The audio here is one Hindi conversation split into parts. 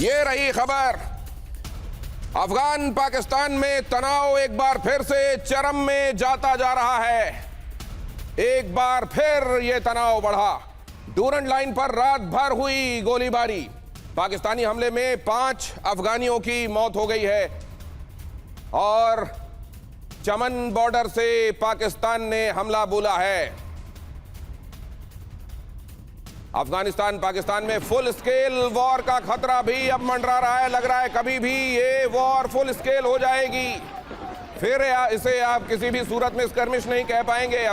ये रही खबर। अफगान पाकिस्तान में तनाव एक बार फिर से चरम में जाता जा रहा है। एक बार फिर यह तनाव बढ़ा। डूरंड लाइन पर रात भर हुई गोलीबारी। पाकिस्तानी हमले में 5 अफगानियों की मौत हो गई है और चमन बॉर्डर से पाकिस्तान ने हमला बोला है। अफगानिस्तान पाकिस्तान में फुल स्केल वॉर का खतरा भी अब मंडरा रहा है। लग रहा है कभी भी ये वॉर फुल स्केल हो जाएगी, फिर इसे आप किसी भी सूरत में स्कर्मिश नहीं कह पाएंगे।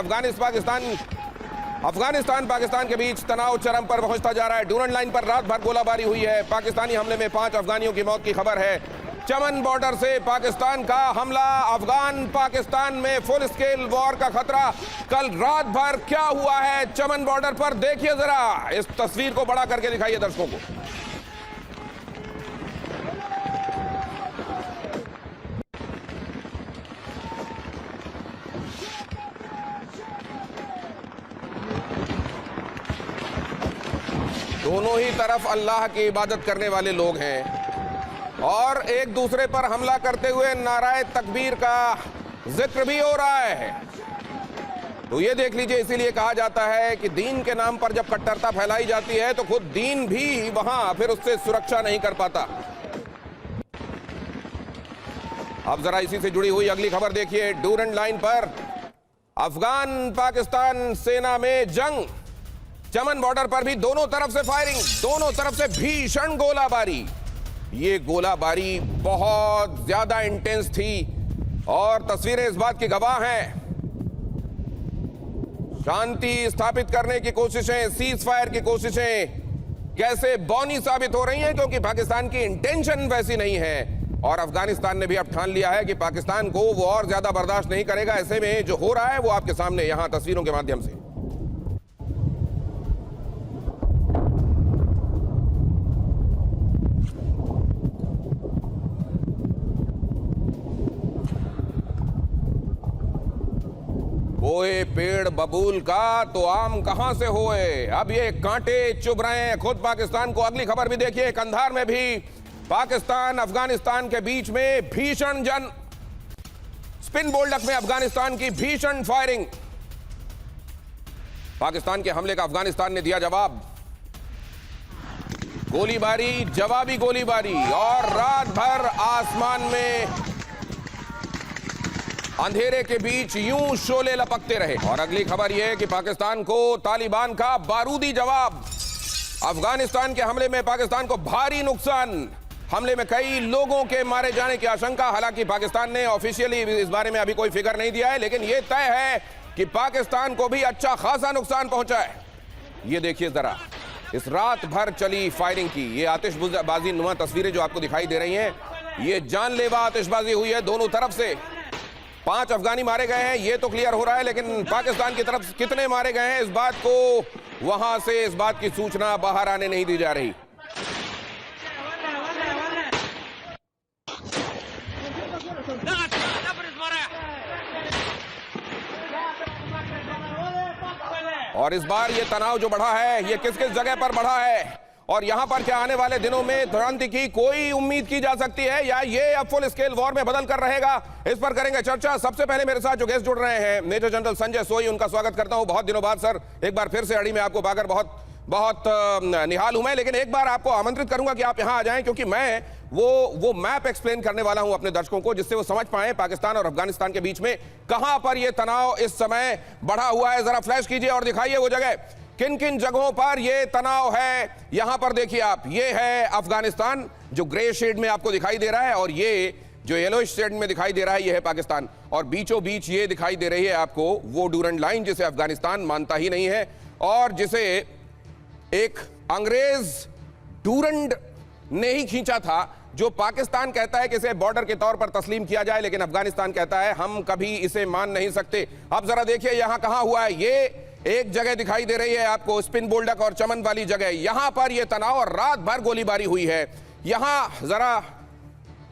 अफगानिस्तान पाकिस्तान के बीच तनाव चरम पर पहुंचता जा रहा है। डूरंड लाइन पर रात भर गोलाबारी हुई है। पाकिस्तानी हमले में 5 अफगानियों की मौत की खबर है। चमन बॉर्डर से पाकिस्तान का हमला। अफगान पाकिस्तान में फुल स्केल वॉर का खतरा। कल रात भर क्या हुआ है चमन बॉर्डर पर, देखिए जरा। इस तस्वीर को बड़ा करके दिखाइए दर्शकों को। दोनों ही तरफ अल्लाह की इबादत करने वाले लोग हैं और एक दूसरे पर हमला करते हुए नाराए तकबीर का जिक्र भी हो रहा है। तो ये देख लीजिए, इसीलिए कहा जाता है कि दीन के नाम पर जब कट्टरता फैलाई जाती है तो खुद दीन भी वहां फिर उससे सुरक्षा नहीं कर पाता। अब जरा इसी से जुड़ी हुई अगली खबर देखिए। डूरंड लाइन पर अफगान पाकिस्तान सेना में जंग। चमन बॉर्डर पर भी दोनों तरफ से फायरिंग, दोनों तरफ से भीषण गोलाबारी। ये गोलाबारी बहुत ज्यादा इंटेंस थी और तस्वीरें इस बात की गवाह हैं। शांति स्थापित करने की कोशिशें, सीज फायर की कोशिशें कैसे बौनी साबित हो रही हैं, क्योंकि पाकिस्तान की इंटेंशन वैसी नहीं है और अफगानिस्तान ने भी अब ठान लिया है कि पाकिस्तान को वो और ज्यादा बर्दाश्त नहीं करेगा। ऐसे में जो हो रहा है वो आपके सामने यहां तस्वीरों के माध्यम से। होए पेड़ बबूल का तो आम कहां से होए। अब ये कांटे चुभ रहे हैं खुद पाकिस्तान को। अगली खबर भी देखिए। कंधार में भी पाकिस्तान अफगानिस्तान के बीच में भीषण जंग। स्पिन बोल्डक में अफगानिस्तान की भीषण फायरिंग। पाकिस्तान के हमले का अफगानिस्तान ने दिया जवाब। गोलीबारी, जवाबी गोलीबारी और रात भर आसमान में अंधेरे के बीच यूं शोले लपकते रहे। और अगली खबर यह है कि पाकिस्तान को तालिबान का बारूदी जवाब। अफगानिस्तान के हमले में पाकिस्तान को भारी नुकसान। हमले में कई लोगों के मारे जाने की आशंका। हालांकि पाकिस्तान ने ऑफिशियली इस बारे में अभी कोई फिगर नहीं दिया है, लेकिन यह तय है कि पाकिस्तान को भी अच्छा खासा नुकसान पहुंचा है। यह देखिए जरा, इस रात भर चली फायरिंग की ये आतिशबाजी नुमा तस्वीरें जो आपको दिखाई दे रही हैं, ये जानलेवा आतिशबाजी हुई है दोनों तरफ से। 5 अफगानी मारे गए हैं ये तो क्लियर हो रहा है, लेकिन पाकिस्तान की तरफ कितने मारे गए हैं इस बात को वहां से इस बात की सूचना बाहर आने नहीं दी जा रही। और इस बार ये तनाव जो बढ़ा है ये किस किस जगह पर बढ़ा है और यहां पर क्या आने वाले दिनों में शांति की कोई उम्मीद की जा सकती है या ये अब फुल स्केल वॉर में बदल कर रहेगा, इस पर करेंगे चर्चा। सबसे पहले मेरे साथ जो गेस्ट जुड़ रहे हैं मेजर जनरल संजय सोई, उनका स्वागत करता हूं। बहुत दिनों बाद सर एक बार फिर से अड़ी में आपको पाकर बहुत निहाल हूं मैं, लेकिन एक बार आपको आमंत्रित करूंगा कि आप यहां आ जाएं, क्योंकि मैं वो मैप एक्सप्लेन करने वाला हूं अपने दर्शकों को, जिससे वो समझ पाए पाकिस्तान और अफगानिस्तान के बीच में कहां पर यह तनाव इस समय बढ़ा हुआ है। जरा फ्लैश कीजिए और दिखाइए वो जगह, किन किन जगहों पर यह तनाव है। यहां पर देखिए आप, ये है अफगानिस्तान जो ग्रे शेड में आपको दिखाई दे रहा है और ये जो येलोइश शेड में दिखाई दे रहा है ये है पाकिस्तान। और बीचों बीच ये दिखाई दे रही है आपको वो डूरंड लाइन जिसे अफगानिस्तान मानता ही नहीं है और जिसे एक अंग्रेज डूरंड ने ही खींचा था, जो पाकिस्तान कहता है कि इसे बॉर्डर के तौर पर तस्लीम किया जाए, लेकिन अफगानिस्तान कहता है हम कभी इसे मान नहीं सकते। अब जरा देखिए यहां कहां हुआ है। ये एक जगह दिखाई दे रही है आपको, स्पिन बोल्डक और चमन वाली जगह, यहां पर यह तनाव और रात भर गोलीबारी हुई है। यहां जरा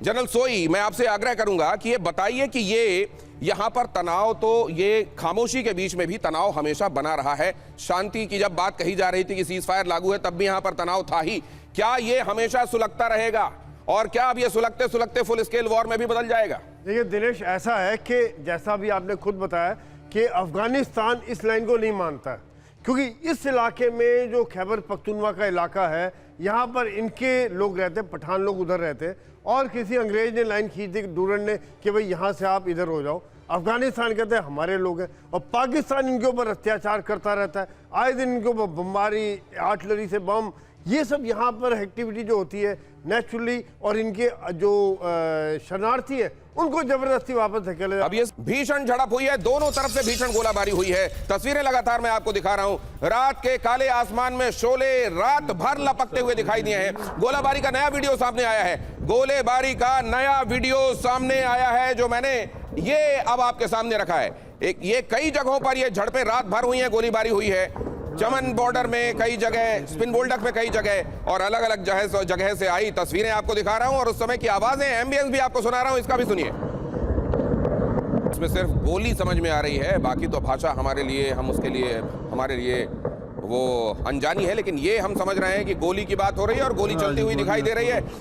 जनरल सोई, मैं आपसे आग्रह करूंगा कि ये बताइए कि ये यहां पर तनाव, तो ये खामोशी के बीच में भी तनाव हमेशा बना रहा है। शांति की जब बात कही जा रही थी कि सीज फायर लागू है, तब भी यहां पर तनाव था ही। क्या ये हमेशा सुलगता रहेगा और क्या अब ये सुलगते सुलगते फुल स्केल वॉर में भी बदल जाएगा? देखिए दिनेश, ऐसा है कि जैसा भी आपने खुद बताया कि अफगानिस्तान इस लाइन को नहीं मानता है, क्योंकि इस इलाके में जो खैबर पख्तूनवा का इलाका है, यहाँ पर इनके लोग रहते, पठान लोग उधर रहते, और किसी अंग्रेज ने लाइन खींच दी डूरन ने कि भाई यहाँ से आप इधर हो जाओ। अफगानिस्तान कहते हैं हमारे लोग हैं, और पाकिस्तान इनके ऊपर अत्याचार करता रहता है, आए दिन इनके ऊपर बमबारी, आर्टिलरी से बम, ये सब यहाँ पर एक्टिविटी जो होती है नेचुरली, और इनके जो शरणार्थी है उनको जबरदस्ती वापस धकेले। अब ये भीषण झड़प हुई है, दोनों तरफ से भीषण गोलाबारी हुई है। तस्वीरें लगातार मैं आपको दिखा रहा हूं। रात के काले आसमान में शोले रात भर लपकते हुए दिखाई दिए हैं। गोलाबारी का नया वीडियो सामने आया है, गोलीबारी का नया वीडियो सामने आया है, जो मैंने ये अब आपके सामने रखा है। ये कई जगहों पर ये झड़पें रात भर हुई है, गोलीबारी हुई है। चमन बॉर्डर में कई जगह, स्पिन बोल्डक में कई जगह, और अलग अलग जगह से आई तस्वीरें आपको दिखा रहा हूं, और उस समय की आवाजें, एम्बियंस भी आपको सुना रहा हूं। इसका भी सुनिए। इसमें सिर्फ बोली समझ में आ रही है, बाकी तो भाषा हमारे लिए, हमारे लिए वो अनजानी है, लेकिन ये हम समझ रहे हैं कि गोली की बात हो रही है और गोली चलती हुई दिखाई दे रही है।